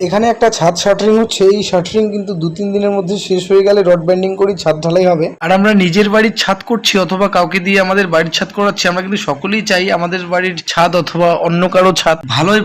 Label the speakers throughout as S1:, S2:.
S1: এখানে একটা ছাদ শাটারিং হচ্ছে। এই শাটারিং কিন্তু 2-3 দিনের মধ্যে শেষ হয়ে গেলে রড ব্যান্ডিং করে ছাদ ঢালাই হবে। আর আমরা নিজের বাড়ির ছাদ করছি অথবা কাউকে দিয়ে আমাদের বাড়ির ছাদ করাচ্ছি, আমরা কিন্তু সকলেই চাই আমাদের বাড়ির ছাদ অথবা অন্য কারো ছাদ ভালোই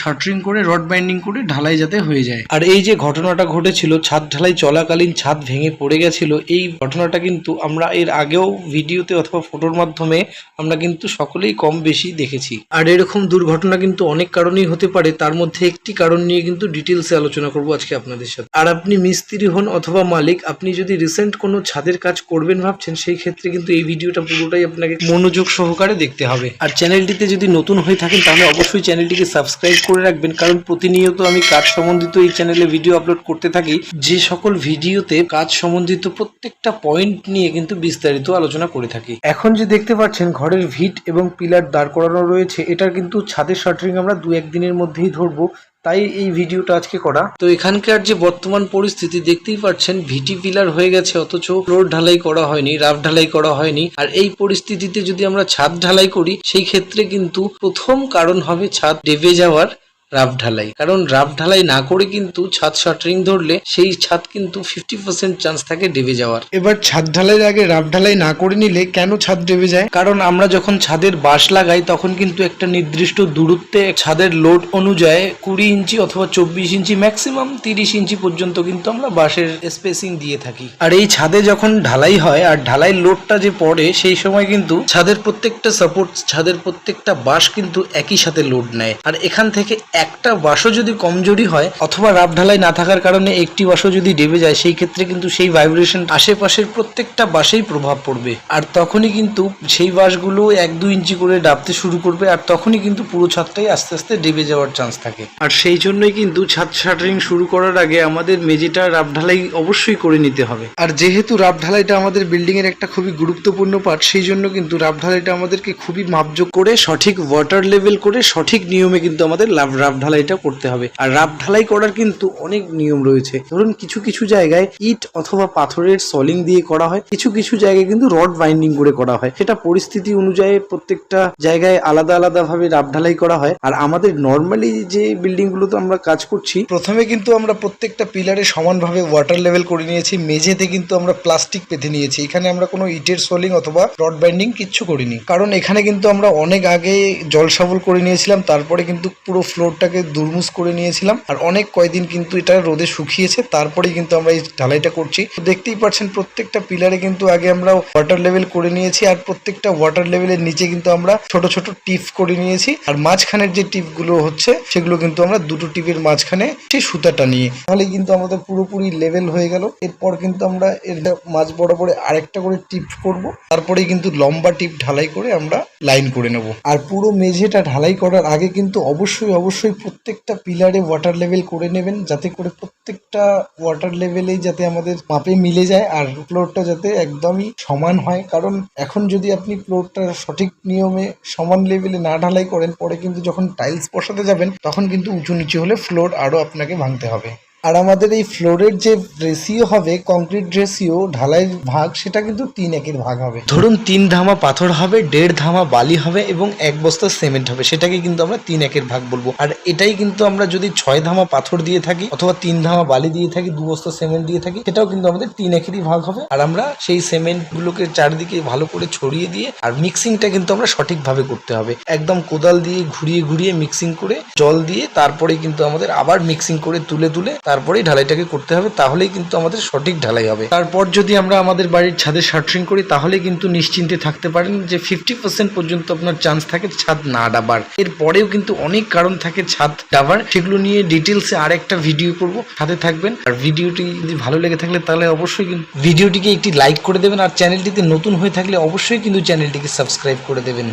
S1: শাটারিং করে রড বাইন্ডিং করে ঢালাই যাতে হয়ে যায়। আর এই যে ঘটনাটা ঘটেছিল ছাদ ঢালাই চলাকালীন ছাদ ভেঙে পড়ে গেছিল, এই ঘটনাটা কিন্তু আমরা এর আগেও ভিডিওতে অথবা ফটোর মাধ্যমে আমরা কিন্তু সকলেই কম বেশি দেখেছি। আর এরকম দুর্ঘটনা কিন্তু অনেক কারণেই হতে পারে, তার মধ্যে একটি কারণ নিয়ে কিন্তু ডিটেলসে আলোচনা করব আজকে আপনাদের সাথে। আর আপনি মিস্ত্রি হন অথবা মালিক, আপনি যদি রিসেন্ট কোনো ছাদের কাজ করবেন ভাবছেন, সেই ক্ষেত্রে কিন্তু এই ভিডিওটা পুরোটাই আপনাকে মনোযোগ সহকারে দেখতে হবে। আর চ্যানেলটিতে যদি নতুন হয়ে থাকেন তাহলে অবশ্যই চ্যানেলটিকে সাবস্ক্রাইব করে রাখবেন, কারণ প্রতিনিয়ত আমি কাজ সম্বন্ধিত এই চ্যানেলে ভিডিও আপলোড করতে থাকি, যে সকল ভিডিওতে কাজ সম্বন্ধিত প্রত্যেকটা পয়েন্ট নিয়ে কিন্তু বিস্তারিত আলোচনা করে থাকি। এখন যে দেখতে পাচ্ছেন ঘরের ভিট এবং পিলার দাঁড় করানো রয়েছে, এটার কিন্তু ছাদের শাটারিং আমরা 2-1 দিনের মধ্যেই ধরবো, তাই এই ভিডিওটা আজকে করা। তো এখানকার যে বর্তমান পরিস্থিতি দেখতেই পাচ্ছেন, ভিটি পিলার হয়ে গেছে অথচ ফ্লোর ঢালাই করা হয়নি, রাফ ঢালাই করা হয়নি। আর এই পরিস্থিতিতে যদি আমরা ছাদ ঢালাই করি, সেই ক্ষেত্রে কিন্তু প্রথম কারণ হবে ছাদ ডেবে যাওয়ার, রাফ ঢালাই। কারণ রাফ ঢালাই না করে কিন্তু ছাদ শাটারিং ধরলে সেই ছাদ কিন্তু 50% চান্স থাকে ডেবে যাওয়ার। এবার ছাদ ঢালাইয়ের আগে রাফ ঢালাই না করে নিলে কেন ছাদ ডেবে যায়? কারণ আমরা যখন ছাদের বাঁশ লাগাই তখন কিন্তু একটা নির্দিষ্ট দূরত্বে ছাদের লোড অনুযায়ী 20 ইঞ্চি অথবা 24 ইঞ্চি ম্যাক্সিমাম 30 ইঞ্চি পর্যন্ত কিন্তু আমরা বাঁশের স্পেসিং দিয়ে থাকি। আর এই ছাদে যখন ঢালাই হয় আর ঢালাই লোডটা যে পড়ে, সেই সময় কিন্তু ছাদের প্রত্যেকটা সাপোর্ট, ছাদের প্রত্যেকটা বাঁশ কিন্তু একই সাথে লোড নেয়। আর এখান থেকে একটা বাঁশও যদি কমজোরি হয় অথবা রাফ ঢালাই না থাকার কারণে একটি বাঁশও যদি ডেবে যায়, সেই ক্ষেত্রে কিন্তু সেই ভাইব্রেশন আশেপাশের প্রত্যেকটা বাঁশেই প্রভাব পড়বে। আর তখনই কিন্তু সেই বাঁশগুলো 1-2 ইঞ্চি করে ডাবতে শুরু করবে, আর তখনই কিন্তু পুরো ছাদটাই আস্তে আস্তে ডেবে যাওয়ার চান্স থাকে। আর সেই জন্যই কিন্তু ছাদ শাটারিং শুরু করার আগে আমাদের মেঝেটা রাফ ঢালাই অবশ্যই করে নিতে হবে। আর যেহেতু রাফ ঢালাইটা আমাদের বিল্ডিং এর একটা খুবই গুরুত্বপূর্ণ পার্ট, সেই জন্য কিন্তু রাফ ঢালাইটা আমাদেরকে খুবই মাপজোক করে, সঠিক ওয়াটার লেভেল করে, সঠিক নিয়মে কিন্তু আমাদের রাফ ঢালাইটা করতে হবে। আর রাফ ঢালাই করার কিন্তু অনেক নিয়ম রয়েছে। ধরুন কিছু কিছু জায়গায় ইট অথবা পাথরের সলিং দিয়ে করা হয়, কিছু কিছু জায়গায় কিন্তু রড বাইন্ডিং করে করা হয়। সেটা পরিস্থিতি অনুযায়ী প্রত্যেকটা জায়গায় আলাদা আলাদা ভাবে রাফ ঢালাই করা হয়। আর আমাদের নর্মালি যে বিল্ডিং গুলোতে আমরা কাজ করছি, প্রথমে কিন্তু আমরা প্রত্যেকটা পিলারে সমানভাবে ওয়াটার লেভেল করে নিয়েছি। মেঝেতে কিন্তু আমরা প্লাস্টিক পেতে নিয়েছি। এখানে আমরা কোনো ইটের সোলিং অথবা রড বাইন্ডিং কিচ্ছু করিনি, কারণ এখানে কিন্তু আমরা অনেক আগে জল সাবল করে নিয়েছিলাম, তারপরে কিন্তু পুরো ফ্লোরটাকে দুর্মুস করে নিয়েছিলাম। আর অনেক কয়দিন কিন্তু এটা রোদে শুকিয়েছে, তারপরেই কিন্তু আমরা এই ঢালাইটা করছি। দেখতেই পাচ্ছেন প্রত্যেকটা পিলারে কিন্তু আগে আমরা ওয়াটার লেভেল করে নিয়েছি, আর প্রত্যেকটা ওয়াটার লেভেলের নিচে কিন্তু আমরা ছোট ছোট টিপ করে নিয়েছি। আর মাঝখানের যে টিপগুলো হচ্ছে, সেগুলো কিন্তু আমরা দুটো টিপের মাঝখানে সেই সুতাটা নিয়ে, তাহলে কিন্তু আমাদের পুরোপুরি লেভেল হয়ে গেল। এরপর কিন্তু আমরা এর মাঝ বরাবরে আরেকটা করে টিপ করব, তারপরেই কিন্তু লম্বা টিপ ঢালাই করে আমরা লাইন করে নেব। আর পুরো মেঝেটা ঢালাই করার আগে কিন্তু অবশ্যই প্রত্যেকটা পিলারে ওয়াটার লেভেল করে নেবেন, যাতে করে প্রত্যেকটা ওয়াটার লেভেলেই যাতে আমাদের মাপে মিলে যায় আর ফ্লোরটা যাতে একদমই সমান হয়। কারণ এখন যদি আপনি ফ্লোরটা সঠিক নিয়মে সমান লেভেলে না ঢালাই করেন, পরে কিন্তু যখন টাইলস বসাতে যাবেন তখন কিন্তু উঁচু নিচু হলে ফ্লোর আরও আপনাকে ভাঙতে হবে। আর আমাদের এই ফ্লোরের যে রেশিও হবে, কংক্রিট রেশিও ঢালাইয়ের ভাগ, সেটা কিন্তু 3-1 ভাগ হবে। ধরুন 3 ধামা পাথর হবে, 1.5 ধামা বালি হবে এবং 1 বস্তা সিমেন্ট হবে, সেটাকে কিন্তু আমরা 3-1 ভাগ বলবো। আর এটাই কিন্তু আমরা যদি 6 ধামা পাথর দিয়ে থাকি অথবা 3 ধামা বালি দিয়ে থাকি, 2 বস্তা সিমেন্ট দিয়ে থাকি, সেটাও কিন্তু আমাদের 3-1 ভাগ হবে। আর আমরা সেই সিমেন্ট গুলোকে চারিদিকে ভালো করে ছড়িয়ে দিয়ে, আর মিক্সিংটা কিন্তু আমরা সঠিকভাবে করতে হবে। একদম কোদাল দিয়ে ঘুরিয়ে ঘুরিয়ে মিক্সিং করে, জল দিয়ে, তারপরে কিন্তু আমাদের আবার মিক্সিং করে তুলে তারপরেই ঢালাইটাকে করতে হবে, তাহলেই কিন্তু আমাদের সঠিক ঢালাই হবে। তারপর যদি আমরা আমাদের বাড়ির ছাদে শাটারিং করি, তাহলে কিন্তু নিশ্চিন্তে থাকতে পারেন যে 50% পর্যন্ত আপনার চান্স থাকে ছাদ না ডাবার। এরপরেও কিন্তু অনেক কারণ থাকে ছাদ ডাবার, সেগুলো নিয়ে ডিটেলসে আরেকটা ভিডিও করব, সাথে থাকবেন। আর ভিডিওটি যদি ভালো লেগে থাকলে তাহলে অবশ্যই কিন্তু ভিডিওটিকে একটি লাইক করে দেবেন, আর চ্যানেলটিতে নতুন হয়ে থাকলে অবশ্যই কিন্তু চ্যানেলটিকে সাবস্ক্রাইব করে দেবেন।